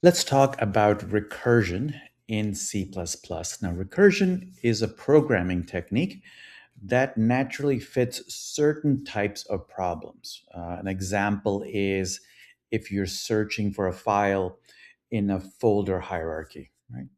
Let's talk about recursion in C++. Now, recursion is a programming technique that naturally fits certain types of problems. An example is if you're searching for a file in a folder hierarchy, right?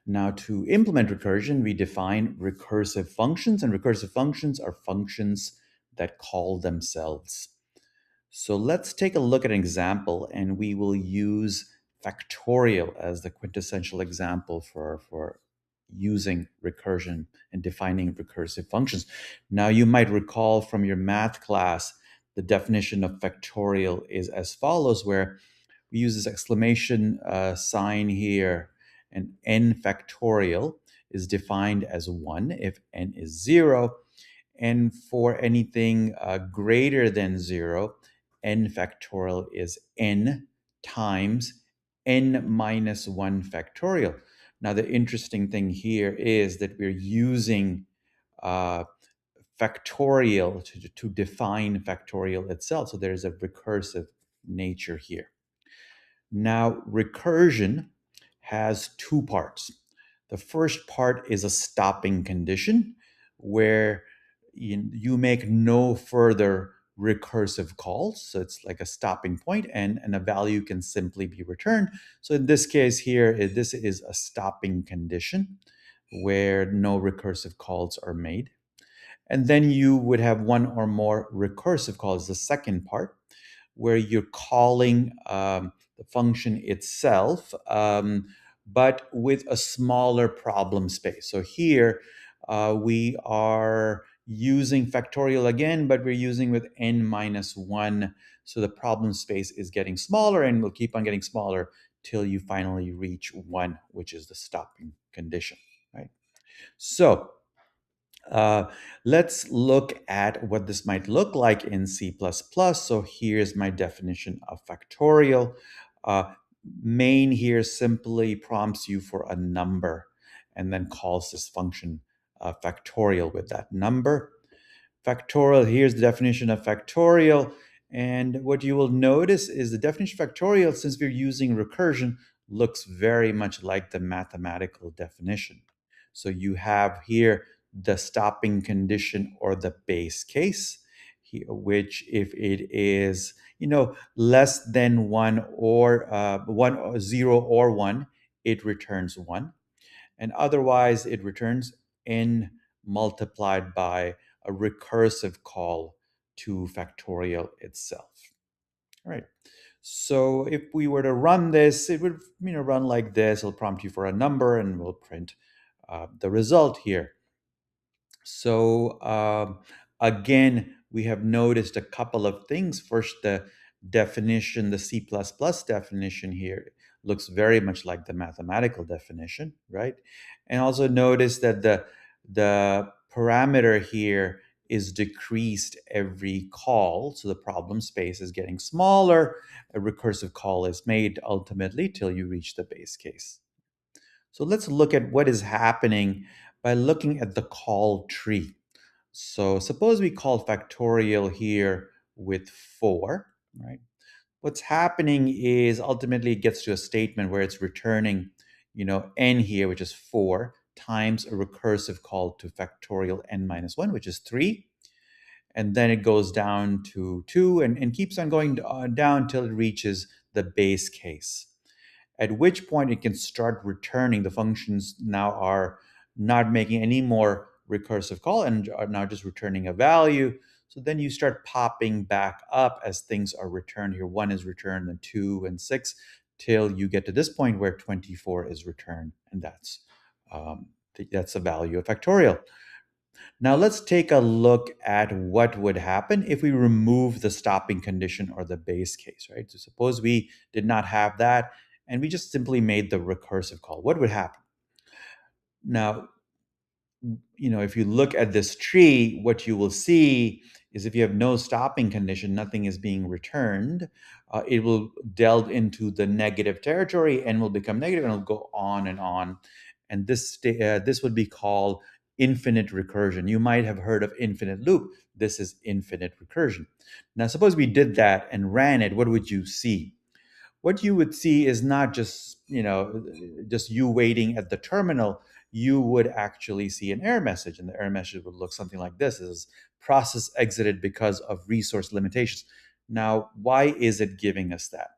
Now, to implement recursion, we define recursive functions, and recursive functions are functions that call themselves. So let's take a look at an example, and we will use factorial as the quintessential example for using recursion and defining recursive functions. Now, you might recall from your math class, the definition of factorial is as follows, where we use this exclamation sign here, and n factorial is defined as 1 if n is 0, and for anything greater than 0, n factorial is n times n minus 1 factorial. Now, the interesting thing here is that we're using uh, factorial to define factorial itself. So there's a recursive nature here. Now, recursion has two parts. The first part is a stopping condition where you make no further recursive calls. So it's like a stopping point, and a value can simply be returned. So in this case here, this is a stopping condition where no recursive calls are made. And then you would have one or more recursive calls, the second part, where you're calling the function itself, but with a smaller problem space. So here we are using factorial again, but we're using with n minus 1. So the problem space is getting smaller and will keep on getting smaller till you finally reach 1, which is the stopping condition, right? So uh, let's look at what this might look like in C++. So here's my definition of factorial. Uh, Main here simply prompts you for a number and then calls this function factorial with that number. Factorial, here's the definition of factorial. And what you will notice is the definition of factorial, since we're using recursion, looks very much like the mathematical definition. So you have here the stopping condition or the base case, which if it is, less than one or one or 0 or 1, it returns 1. And otherwise, it returns n multiplied by a recursive call to factorial itself. All right. So if we were to run this, it would run like this. It'll prompt you for a number, and we'll print the result here. So again, we have noticed a couple of things. First, the definition, the C++ definition here looks very much like the mathematical definition, right? And also notice that the parameter here is decreased every call. So the problem space is getting smaller. A recursive call is made ultimately till you reach the base case. So let's look at what is happening by looking at the call tree. So suppose we call factorial here with 4, right? What's happening is ultimately it gets to a statement where it's returning, n here, which is 4, times a recursive call to factorial n minus 1, which is 3. And then it goes down to 2 and keeps on going down till it reaches the base case, at which point it can start returning. The functions now are not making any more recursive call and are now just returning a value. So then you start popping back up as things are returned here. 1 is returned, and 2 and 6, till you get to this point where 24 is returned, and that's a value of factorial. Now let's take a look at what would happen if we remove the stopping condition or the base case, right? So suppose we did not have that and we just simply made the recursive call. What would happen? Now, if you look at this tree, what you will see is if you have no stopping condition, nothing is being returned, it will delve into the negative territory and will become negative and it'll go on and on. And this would be called infinite recursion. You might have heard of infinite loop. This is infinite recursion. Now, suppose we did that and ran it, what would you see? what you would see is not just, just you waiting at the terminal. You would actually see an error message, and the error message would look something like this: is process exited because of resource limitations. Now, why is it giving us that?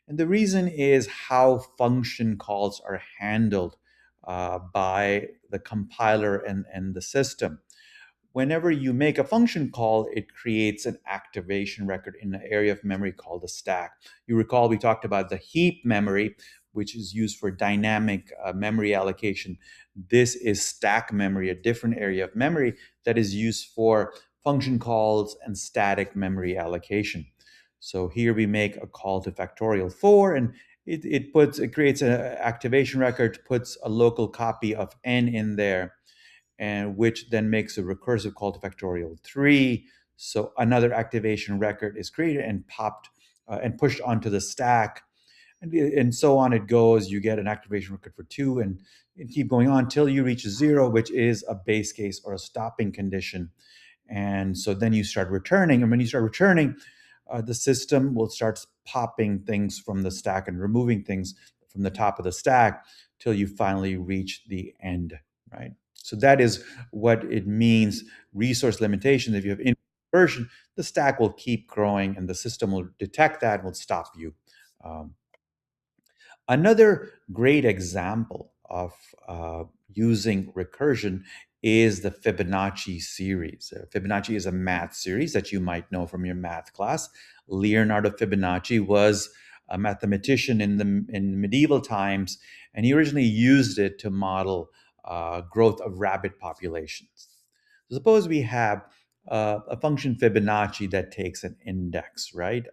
And the reason is how function calls are handled by the compiler and the system. Whenever you make a function call, it creates an activation record in an area of memory called the stack. You recall we talked about the heap memory, which is used for dynamic memory allocation. This is stack memory, a different area of memory that is used for function calls and static memory allocation. So here we make a call to factorial 4, and it creates an activation record, puts a local copy of n in there, and which then makes a recursive call to factorial 3. So another activation record is created and popped and pushed onto the stack. And so on it goes. You get an activation record for 2, and keep going on till you reach 0, which is a base case or a stopping condition. And so then you start returning. And when you start returning, the system will start popping things from the stack and removing things from the top of the stack till you finally reach the end, right? So that is what it means. Resource limitation. If you have inversion, the stack will keep growing, and the system will detect that and will stop you. Um, Another great example of using recursion is the Fibonacci series. Fibonacci is a math series that you might know from your math class. Leonardo Fibonacci was a mathematician in medieval times, and he originally used it to model growth of rabbit populations. Suppose we have a function Fibonacci that takes an index, right?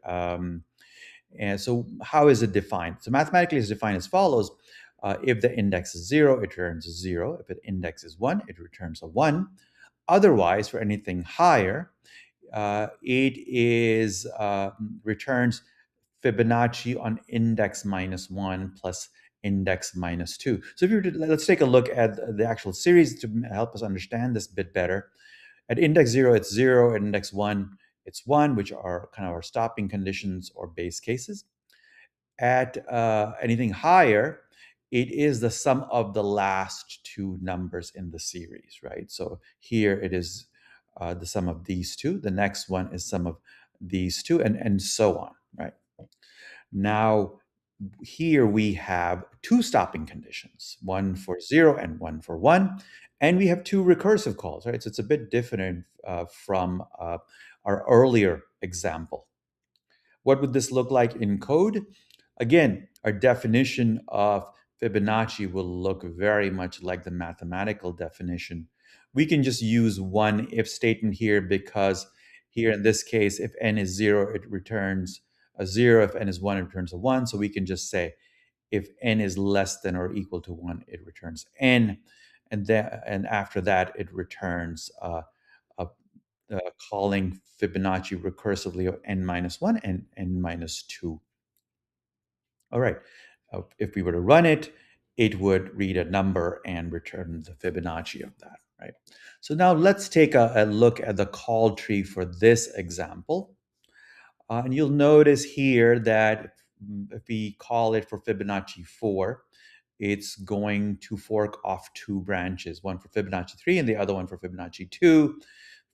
And so, how is it defined? So, mathematically, it's defined as follows. If the index is 0, it returns a 0. If the index is 1, it returns a 1. Otherwise, for anything higher, it is returns Fibonacci on index minus 1 plus index minus 2. So, if you were to, let's take a look at the actual series to help us understand this a bit better. At index 0, it's 0. At index 1, it's 1, which are kind of our stopping conditions or base cases. At anything higher, it is the sum of the last two numbers in the series, right? So here it is the sum of these two. The next one is sum of these two, and so on, right? Now, here we have two stopping conditions, one for 0 and one for 1. And we have two recursive calls, right? So it's a bit different from our earlier example. What would this look like in code? Again, our definition of Fibonacci will look very much like the mathematical definition. We can just use one if statement here because here in this case, if n is 0, it returns a 0. If n is 1, it returns a 1. So we can just say if n is less than or equal to 1, it returns n. And after that, it returns a calling Fibonacci recursively of n minus 1 and n minus 2. All right. If we were to run it, it would read a number and return the Fibonacci of that, right? So now let's take a look at the call tree for this example. And you'll notice here that if we call it for Fibonacci 4, it's going to fork off two branches, one for Fibonacci 3 and the other one for Fibonacci 2.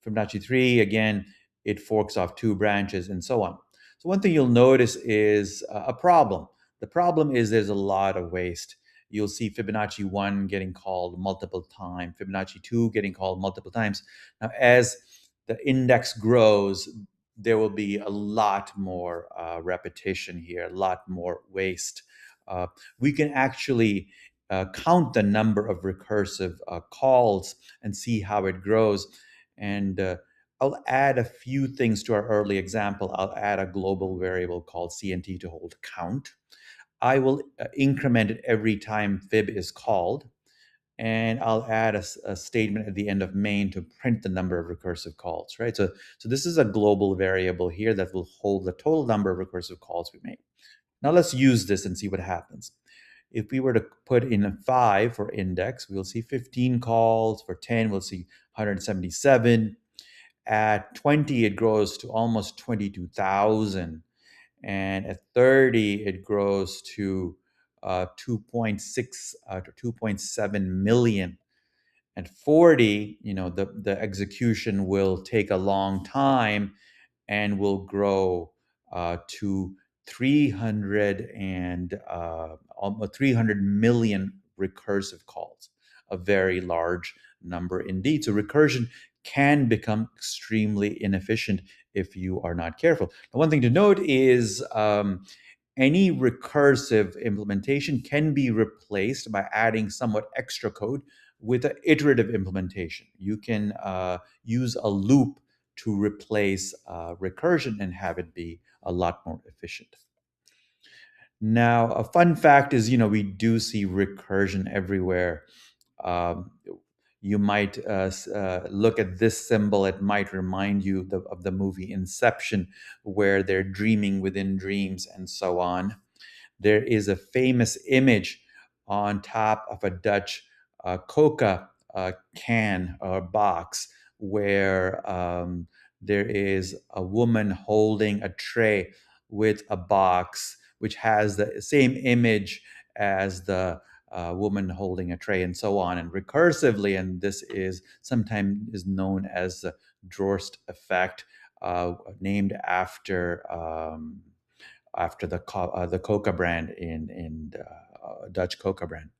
Fibonacci 3, again, it forks off two branches and so on. So one thing you'll notice is a problem. The problem is there's a lot of waste. You'll see Fibonacci 1 getting called multiple times, Fibonacci 2 getting called multiple times. Now, as the index grows, there will be a lot more repetition here, a lot more waste. We can actually count the number of recursive calls and see how it grows. And I'll add a few things to our early example. I'll add a global variable called CNT to hold count. I will increment it every time fib is called. And I'll add a statement at the end of main to print the number of recursive calls, right? So this is a global variable here that will hold the total number of recursive calls we make. Now let's use this and see what happens. If we were to put in a 5 for index, we'll see 15 calls. For 10, we'll see 177. At 20, it grows to almost 22,000. and at 30 it grows to 2.6 to 2.7 million. At 40, the execution will take a long time and will grow to 300 and almost 300 million recursive calls, a very large number indeed. So recursion can become extremely inefficient if you are not careful. Now, one thing to note is any recursive implementation can be replaced by adding somewhat extra code with an iterative implementation. You can use a loop to replace recursion and have it be a lot more efficient. Now, a fun fact is, we do see recursion everywhere. Um, you might look at this symbol, it might remind you of the movie Inception, where they're dreaming within dreams and so on. There is a famous image on top of a Dutch Coca can or box where there is a woman holding a tray with a box which has the same image as the woman holding a tray and so on and recursively, and this is sometimes is known as the Drost effect, named after the Coca brand in Dutch Coca brand.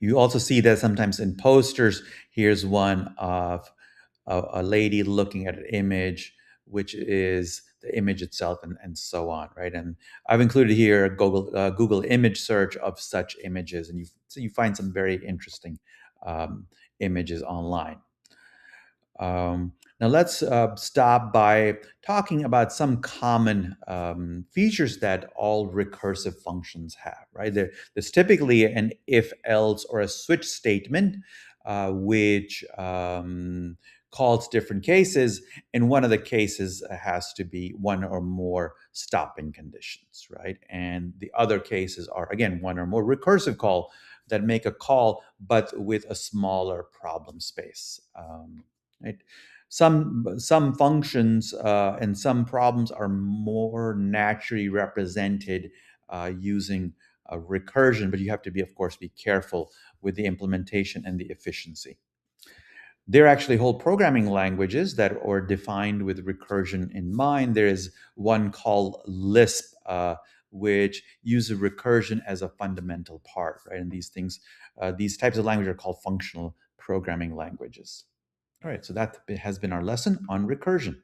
You also see that sometimes in posters. Here's one of a lady looking at an image, which is the image itself, and so on, right? And I've included here a Google image search of such images, and you find some very interesting images online. Now let's stop by talking about some common features that all recursive functions have, right? There's typically an if else or a switch statement, which calls different cases. And one of the cases has to be one or more stopping conditions, right? And the other cases are, again, one or more recursive call that make a call, but with a smaller problem space. Right? Some functions and some problems are more naturally represented using recursion, but you have to be, of course, be careful with the implementation and the efficiency. There are actually whole programming languages that are defined with recursion in mind. There is one called Lisp, which uses recursion as a fundamental part, right? And these types of languages are called functional programming languages. All right, so that has been our lesson on recursion.